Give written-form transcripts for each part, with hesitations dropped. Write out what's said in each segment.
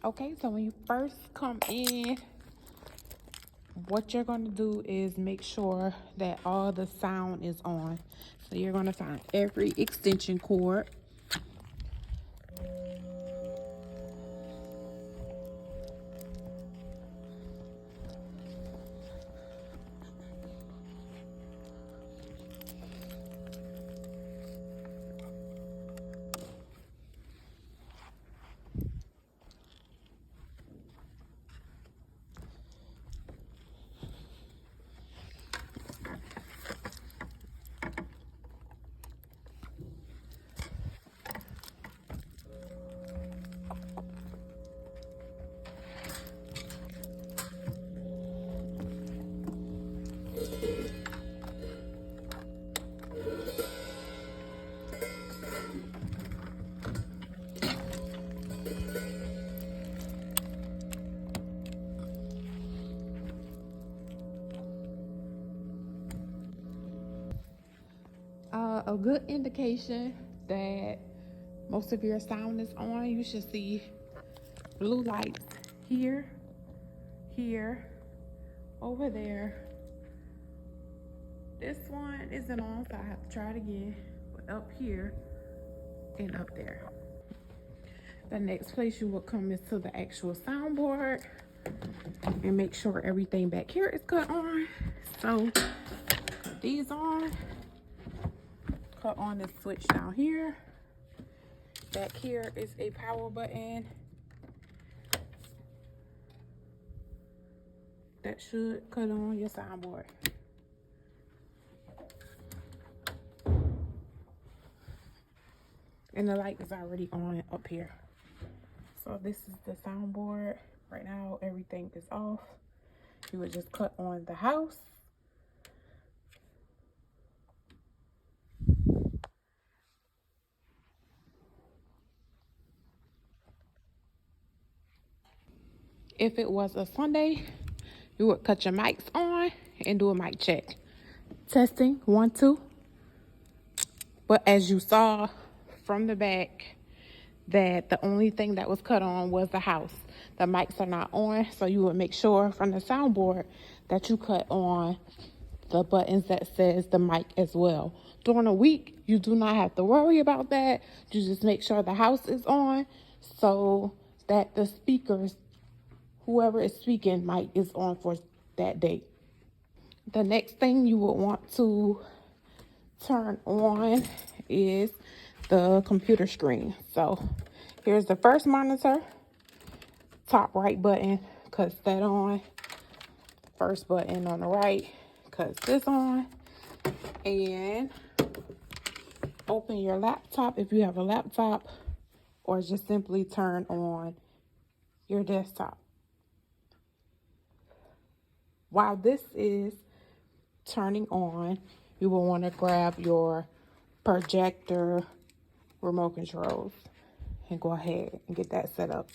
Okay, so when you first come in, what you're going to do is make sure that all the sound is on. So you're going to find every extension cord. A good indication that most of your sound is on, you should see blue lights here, here, over there. This one isn't on, so I have to try it again. But up here and up there. The next place you will come is to the actual soundboard and make sure everything back here is cut on. So cut these on. Cut on this switch down here. Back here is a power button that should cut on your soundboard. And the light is already on up here. So this is the soundboard. Right now everything is off. You would just cut on the house. If it was a Sunday, you would cut your mics on and do a mic check. Testing, 1, 2. But as you saw from the back, that the only thing that was cut on was the house. The mics are not on, so you would make sure from the soundboard that you cut on the buttons that says the mic as well. During the week, you do not have to worry about that. You just make sure the house is on so that the speakers, whoever is speaking, mic is on for that day. The next thing you would want to turn on is the computer screen. So here's the first monitor. Top right button cuts that on. First button on the right cuts this on. And open your laptop if you have a laptop, or just simply turn on your desktop. While this is turning on, you will want to grab your projector remote controls and go ahead and get that set up.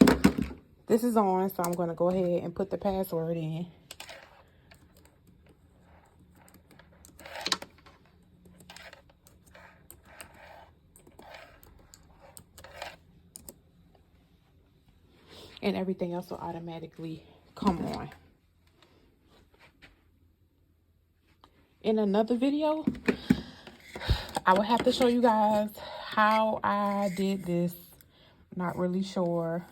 This is on, so I'm going to go ahead and put the password in. And everything else will automatically come on. In another video, I will have to show you guys how I did this. Not really sure.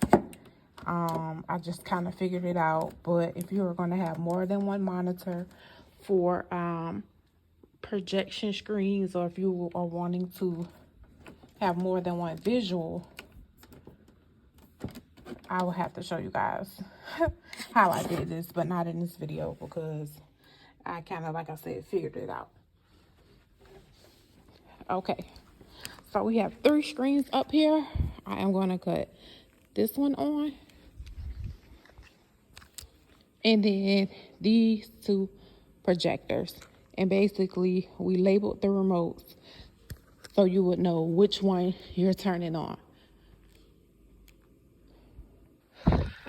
I just kind of figured it out. But if you are going to have more than one monitor for projection screens, or if you are wanting to have more than one visual, I will have to show you guys how I did this, but not in this video because I kind of, like I said, figured it out. Okay, so we have 3 screens up here. I am going to cut this one on. And then these 2 projectors. And basically, we labeled the remotes so you would know which one you're turning on.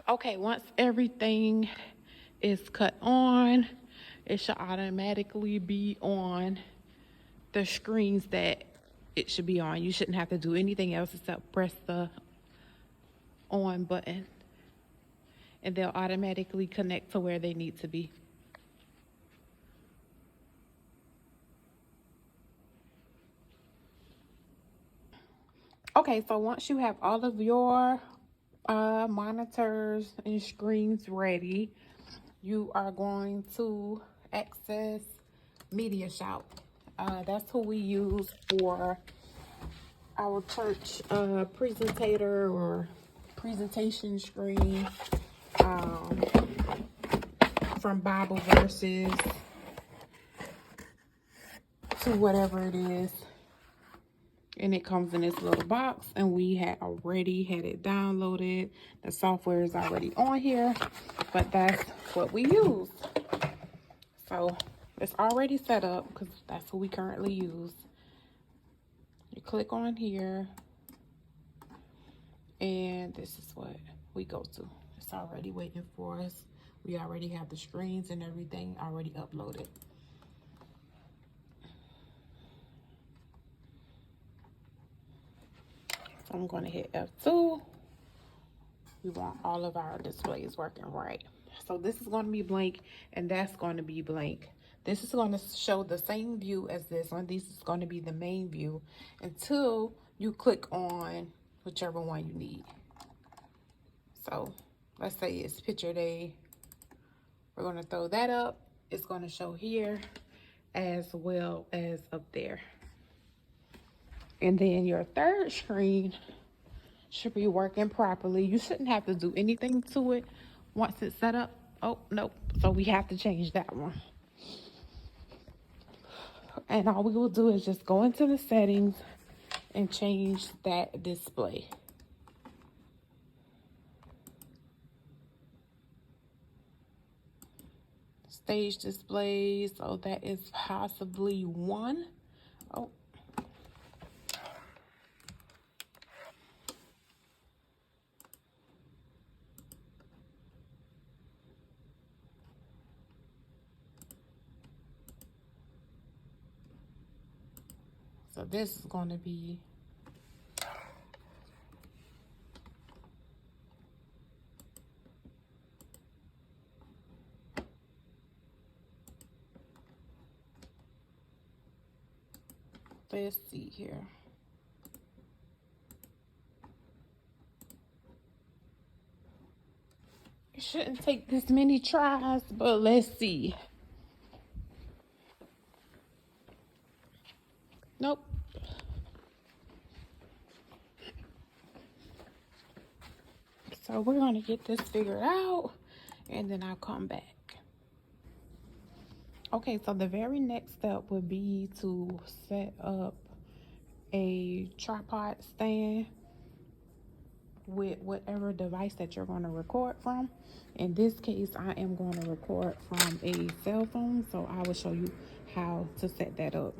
Okay, once everything is cut on, it should automatically be on the screens that it should be on. You shouldn't have to do anything else except press the on button and they'll automatically connect to where they need to be. Okay, so once you have all of your monitors and screens ready, you are going to access MediaShout. That's who we use for our church presentator or presentation screen, um, from Bible verses to whatever it is. And it comes in this little box, and we had already had it downloaded. The software is already on here, but that's what we use. So it's already set up because that's what we currently use. You click on here, and this is what we go to. It's already waiting for us. We already have the screens and everything already uploaded. So I'm going to hit F2. We want all of our displays working right. So this is going to be blank, and that's going to be blank. This is going to show the same view as this one. This is going to be the main view until you click on whichever one you need. So let's say it's picture day. We're going to throw that up. It's going to show here as well as up there. And then your third screen should be working properly. You shouldn't have to do anything to it once it's set up. Oh, nope. So we have to change that one. And all we will do is just go into the settings and change that display. Stage display, so that is possibly 1. Oh. So this is going to be let's see here. It shouldn't take this many tries, but let's see. Nope. So we're going to get this figured out, and then I'll come back. Okay, so the very next step would be to set up a tripod stand with whatever device that you're going to record from. In this case, I am going to record from a cell phone, so I will show you how to set that up.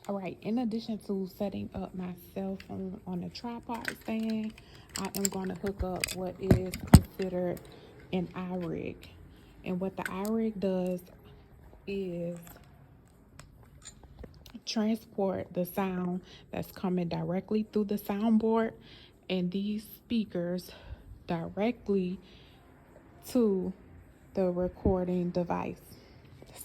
All right, in addition to setting up my cell phone on a tripod stand, I am going to hook up what is considered an iRig. And what the iRig does is transport the sound that's coming directly through the soundboard and these speakers directly to the recording device.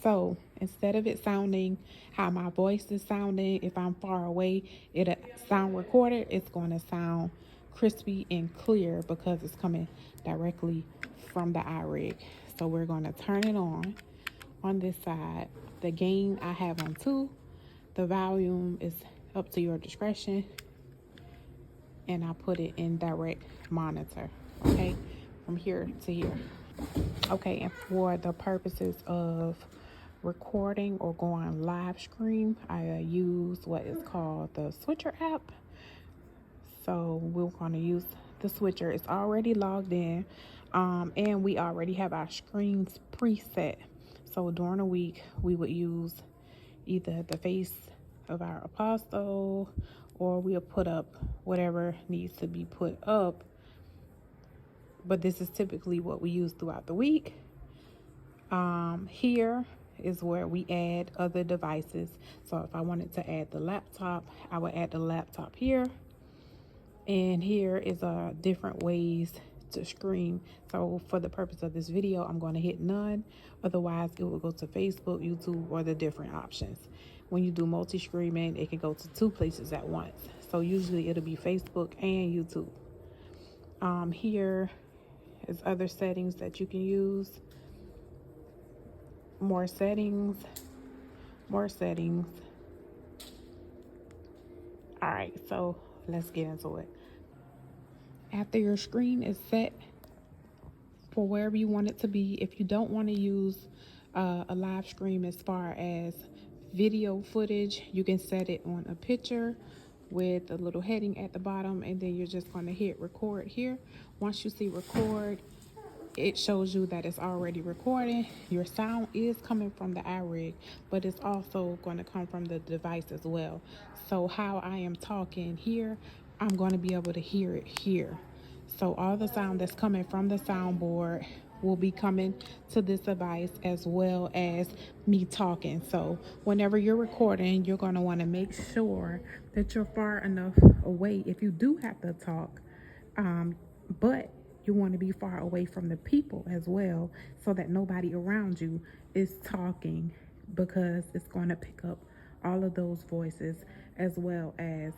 So instead of it sounding how my voice is sounding, if I'm far away, it'll sound recorded. It's going to sound crispy and clear because it's coming directly from the iRig. So we're going to turn it on this side. The gain I have on 2. The volume is up to your discretion. And I put it in direct monitor, okay, from here to here. Okay, and for the purposes of recording or going live stream, I use what is called the Switcher app. So we're going to use the Switcher. It's already logged in, and we already have our screens preset. So during the week, we would use either the face of our apostle, or we'll put up whatever needs to be put up. But this is typically what we use throughout the week. Here is where we add other devices. So if I wanted to add the laptop, I would add the laptop here. And here is different ways to scream. So for the purpose of this video, I'm going to hit none. Otherwise, it will go to Facebook, YouTube, or the different options. When you do multi-screaming, it can go to 2 places at once. So usually it'll be Facebook and YouTube. Here is other settings that you can use. More settings, more settings. All right, so let's get into it. After your screen is set for wherever you want it to be, if you don't want to use a live stream as far as video footage, you can set it on a picture with a little heading at the bottom, and then you're just going to hit record here. Once you see record, it shows you that it's already recording. Your sound is coming from the iRig, but it's also going to come from the device as well. So how I am talking here, I'm going to be able to hear it here. So all the sound that's coming from the soundboard will be coming to this device, as well as me talking. So whenever you're recording, you're going to want to make sure that you're far enough away if you do have to talk, but you want to be far away from the people as well, so that nobody around you is talking, because it's going to pick up all of those voices, as well as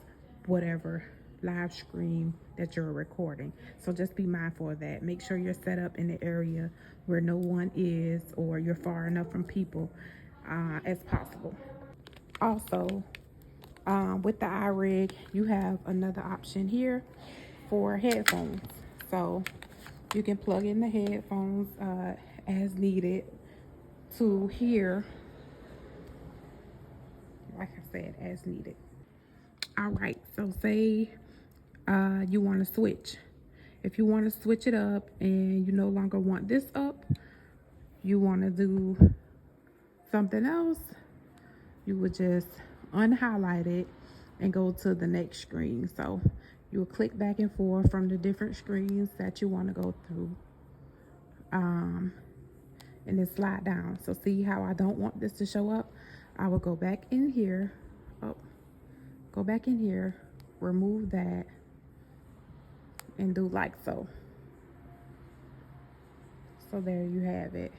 whatever live stream that you're recording. So just be mindful of that. Make sure you're set up in the area where no one is, or you're far enough from people as possible. Also, with the iRig, you have another option here for headphones. So you can plug in the headphones as needed to hear, like I said, as needed. All right, so say you want to switch. If you want to switch it up and you no longer want this up, you want to do something else, you would just unhighlight it and go to the next screen. So you will click back and forth from the different screens that you want to go through, and then slide down. So see how I don't want this to show up? I will go back in here, go back in here, remove that, and do like so. So there you have it.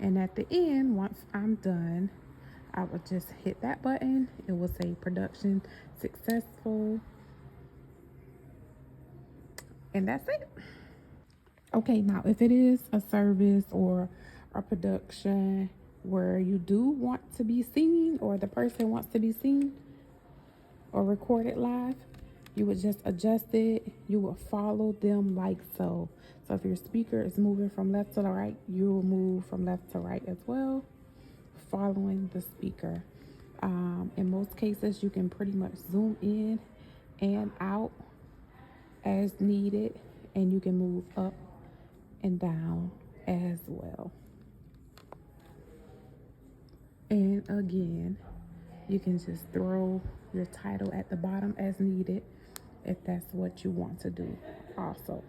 And at the end, once I'm done, I will just hit that button. It will say production successful. And that's it. Okay, now if it is a service or a production where you do want to be seen, or the person wants to be seen or recorded live, you would just adjust it. You will follow them like so. So if your speaker is moving from left to the right, you will move from left to right as well, following the speaker. In most cases, you can pretty much zoom in and out as needed, and you can move up and down as well. And again, you can just throw your title at the bottom as needed if that's what you want to do also.